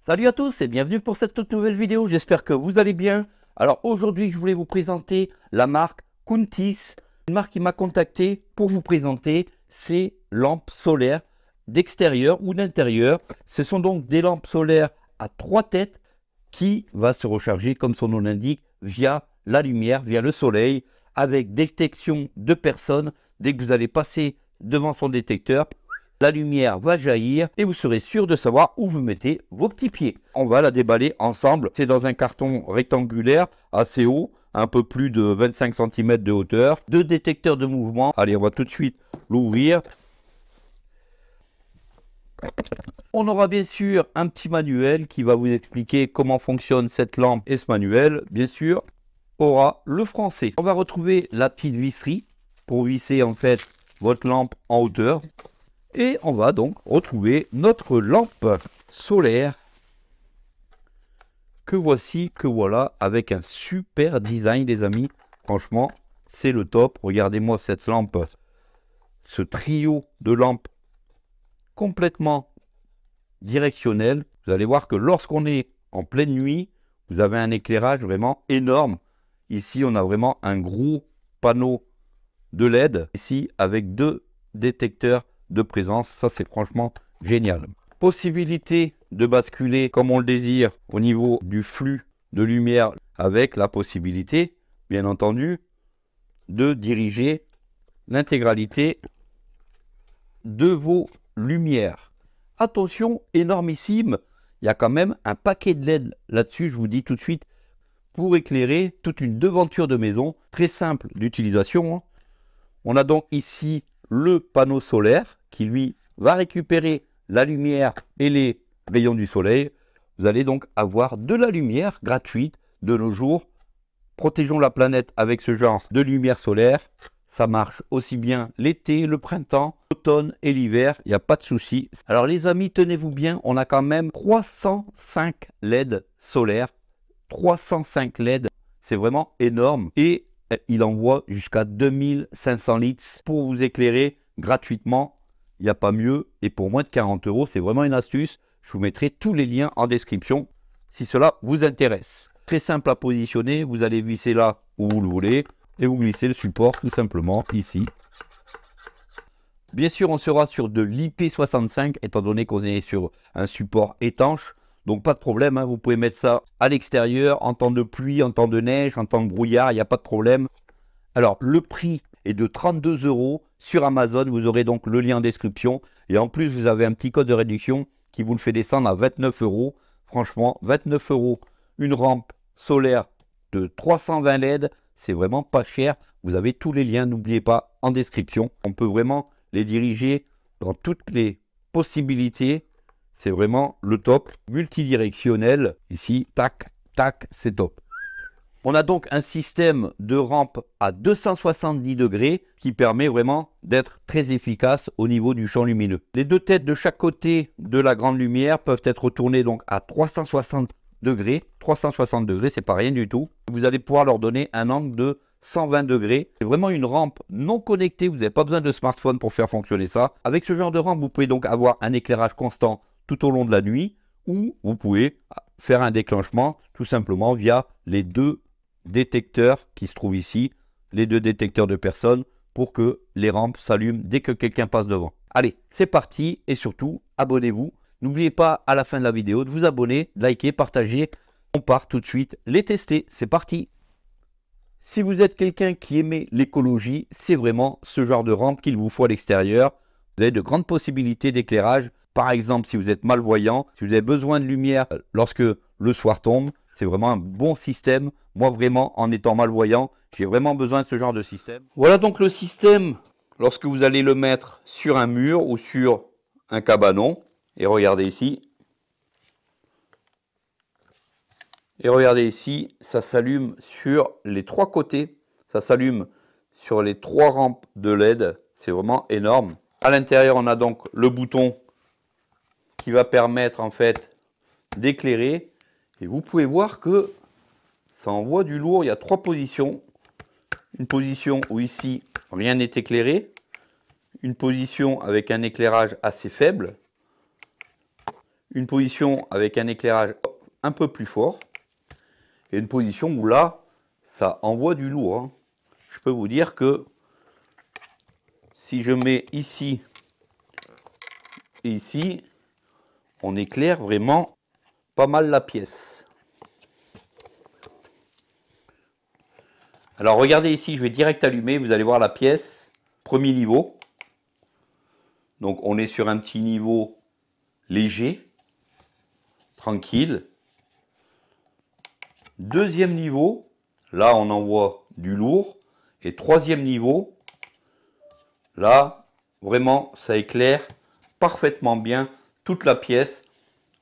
Salut à tous et bienvenue pour cette toute nouvelle vidéo, j'espère que vous allez bien. Alors aujourd'hui je voulais vous présenter la marque Kuntis, une marque qui m'a contacté pour vous présenter ces lampes solaires d'extérieur ou d'intérieur. Ce sont donc des lampes solaires à 3 têtes qui va se recharger comme son nom l'indique via la lumière, via le soleil, avec détection de personnes. Dès que vous allez passer devant son détecteur, la lumière va jaillir et vous serez sûr de savoir où vous mettez vos petits pieds. On va la déballer ensemble. C'est dans un carton rectangulaire assez haut, un peu plus de 25 cm de hauteur. 2 détecteurs de mouvement. Allez, on va tout de suite l'ouvrir. On aura bien sûr un petit manuel qui va vous expliquer comment fonctionne cette lampe, et ce manuel, bien sûr, aura le français. On va retrouver la petite visserie pour visser en fait votre lampe en hauteur. Et on va donc retrouver notre lampe solaire que voici, que voilà, avec un super design les amis. Franchement, c'est le top. Regardez-moi cette lampe, ce trio de lampes complètement directionnel. Vous allez voir que lorsqu'on est en pleine nuit, vous avez un éclairage vraiment énorme. Ici, on a vraiment un gros panneau de LED. Ici, avec 2 détecteurs de présence, ça c'est franchement génial. Possibilité de basculer comme on le désire au niveau du flux de lumière, avec la possibilité bien entendu de diriger l'intégralité de vos lumières. Attention, énormissime, il y a quand même un paquet de LED là-dessus, je vous dis tout de suite, pour éclairer toute une devanture de maison, très simple d'utilisation, hein. On a donc ici le panneau solaire qui lui va récupérer la lumière et les rayons du soleil. Vous allez donc avoir de la lumière gratuite de nos jours. Protégeons la planète avec ce genre de lumière solaire. Ça marche aussi bien l'été, le printemps, l'automne et l'hiver. Il n'y a pas de souci. Alors les amis, tenez-vous bien, on a quand même 305 LED solaires. 305 LED, c'est vraiment énorme. Et il envoie jusqu'à 2500 litres pour vous éclairer gratuitement. Il n'y a pas mieux. Et pour moins de 40 €, c'est vraiment une astuce. Je vous mettrai tous les liens en description si cela vous intéresse. Très simple à positionner. Vous allez visser là où vous le voulez. Et vous glissez le support tout simplement ici. Bien sûr, on sera sur de l'IP65 étant donné qu'on est sur un support étanche. Donc pas de problème, hein, vous pouvez mettre ça à l'extérieur, en temps de pluie, en temps de neige, en temps de brouillard, il n'y a pas de problème. Alors le prix est de 32 € sur Amazon, vous aurez donc le lien en description. Et en plus vous avez un petit code de réduction qui vous le fait descendre à 29 €. Franchement, 29 €, une rampe solaire de 320 LED, c'est vraiment pas cher. Vous avez tous les liens, n'oubliez pas, en description. On peut vraiment les diriger dans toutes les possibilités. C'est vraiment le top, multidirectionnel. Ici, tac, tac, c'est top. On a donc un système de rampe à 270 degrés qui permet vraiment d'être très efficace au niveau du champ lumineux. Les 2 têtes de chaque côté de la grande lumière peuvent être tournées donc à 360 degrés. 360 degrés, c'est pas rien du tout. Vous allez pouvoir leur donner un angle de 120 degrés. C'est vraiment une rampe non connectée. Vous n'avez pas besoin de smartphone pour faire fonctionner ça. Avec ce genre de rampe, vous pouvez donc avoir un éclairage constant tout au long de la nuit, ou vous pouvez faire un déclenchement tout simplement via les 2 détecteurs qui se trouvent ici, les 2 détecteurs de personnes, pour que les rampes s'allument dès que quelqu'un passe devant. Allez, c'est parti, et surtout, abonnez-vous. N'oubliez pas à la fin de la vidéo de vous abonner, de liker, partager. On part tout de suite les tester, c'est parti. Si vous êtes quelqu'un qui aimait l'écologie, c'est vraiment ce genre de rampe qu'il vous faut à l'extérieur. Vous avez de grandes possibilités d'éclairage. Par exemple, si vous êtes malvoyant, si vous avez besoin de lumière lorsque le soir tombe, c'est vraiment un bon système. Moi, vraiment, en étant malvoyant, j'ai vraiment besoin de ce genre de système. Voilà donc le système lorsque vous allez le mettre sur un mur ou sur un cabanon. Et regardez ici. Et regardez ici, ça s'allume sur les 3 côtés. Ça s'allume sur les 3 rampes de LED. C'est vraiment énorme. À l'intérieur, on a donc le bouton qui va permettre en fait d'éclairer. Et vous pouvez voir que ça envoie du lourd. Il y a 3 positions. Une position où ici, rien n'est éclairé. Une position avec un éclairage assez faible. une position avec un éclairage un peu plus fort et une position où là, ça envoie du lourd, hein. Je peux vous dire que si je mets ici et ici, on éclaire vraiment pas mal la pièce. Alors regardez ici, je vais direct allumer, vous allez voir la pièce, premier niveau. Donc on est sur un petit niveau léger, tranquille. Deuxième niveau, là on envoie du lourd. Et troisième niveau, là vraiment ça éclaire parfaitement bien toute la pièce.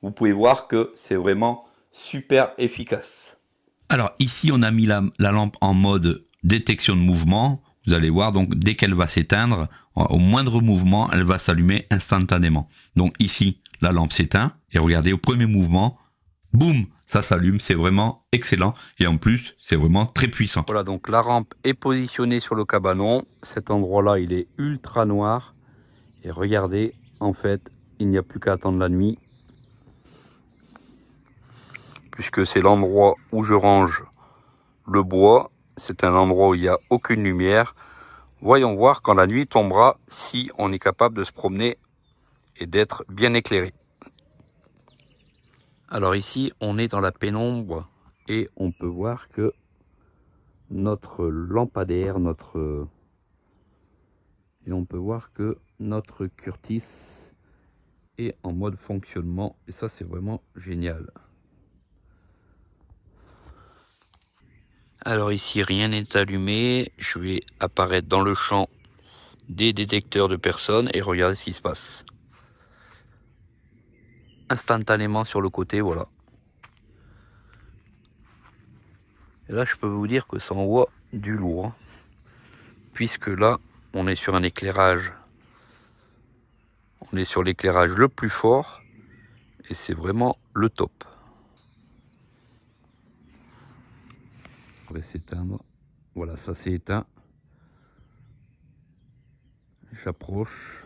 Vous pouvez voir que c'est vraiment super efficace. Alors ici, on a mis la lampe en mode détection de mouvement. Vous allez voir, donc dès qu'elle va s'éteindre, au moindre mouvement, elle va s'allumer instantanément. Donc ici, la lampe s'éteint. Et regardez, au premier mouvement, boum, ça s'allume. C'est vraiment excellent. Et en plus, c'est vraiment très puissant. Voilà, donc la rampe est positionnée sur le cabanon. Cet endroit-là, il est ultra noir. Et regardez, en fait, il n'y a plus qu'à attendre la nuit, puisque c'est l'endroit où je range le bois. C'est un endroit où il n'y a aucune lumière. Voyons voir quand la nuit tombera si on est capable de se promener et d'être bien éclairé. Alors ici, on est dans la pénombre et on peut voir que notre lampadaire, notre Curtis est en mode fonctionnement et ça c'est vraiment génial. Alors ici rien n'est allumé, je vais apparaître dans le champ des détecteurs de personnes et regardez ce qui se passe. Instantanément sur le côté, voilà. Et là je peux vous dire que ça envoie du lourd, hein, puisque là on est sur un éclairage. On est sur l'éclairage le plus fort et c'est vraiment le top. On va s'éteindre. Voilà, ça s'est éteint. J'approche.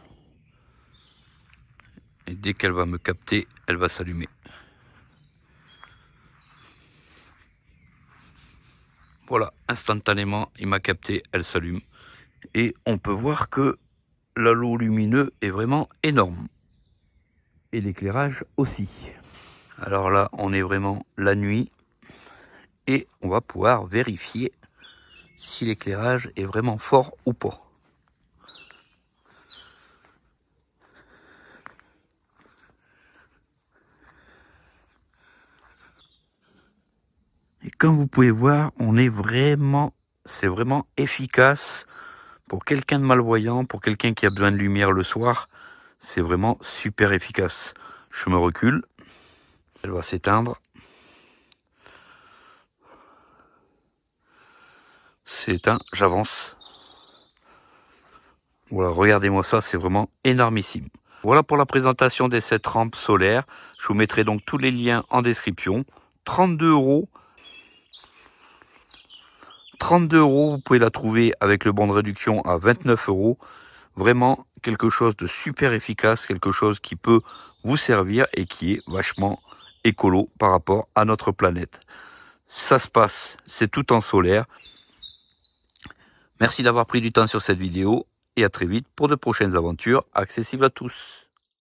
Et dès qu'elle va me capter, elle va s'allumer. Voilà, instantanément, il m'a capté, elle s'allume. Et on peut voir que l'halo lumineux est vraiment énorme. Et l'éclairage aussi. Alors là, on est vraiment la nuit. Et on va pouvoir vérifier si l'éclairage est vraiment fort ou pas. Et comme vous pouvez voir, c'est vraiment efficace pour quelqu'un de malvoyant, pour quelqu'un qui a besoin de lumière le soir. C'est vraiment super efficace. Je me recule. Elle va s'éteindre. C'est éteint, j'avance. Voilà, regardez-moi ça, c'est vraiment énormissime. Voilà pour la présentation des 7 rampes solaires. Je vous mettrai donc tous les liens en description. 32 €. 32 €, vous pouvez la trouver avec le bon de réduction à 29 €. Vraiment quelque chose de super efficace, quelque chose qui peut vous servir et qui est vachement écolo par rapport à notre planète. Ça se passe, c'est tout en solaire. Merci d'avoir pris du temps sur cette vidéo et à très vite pour de prochaines aventures accessibles à tous.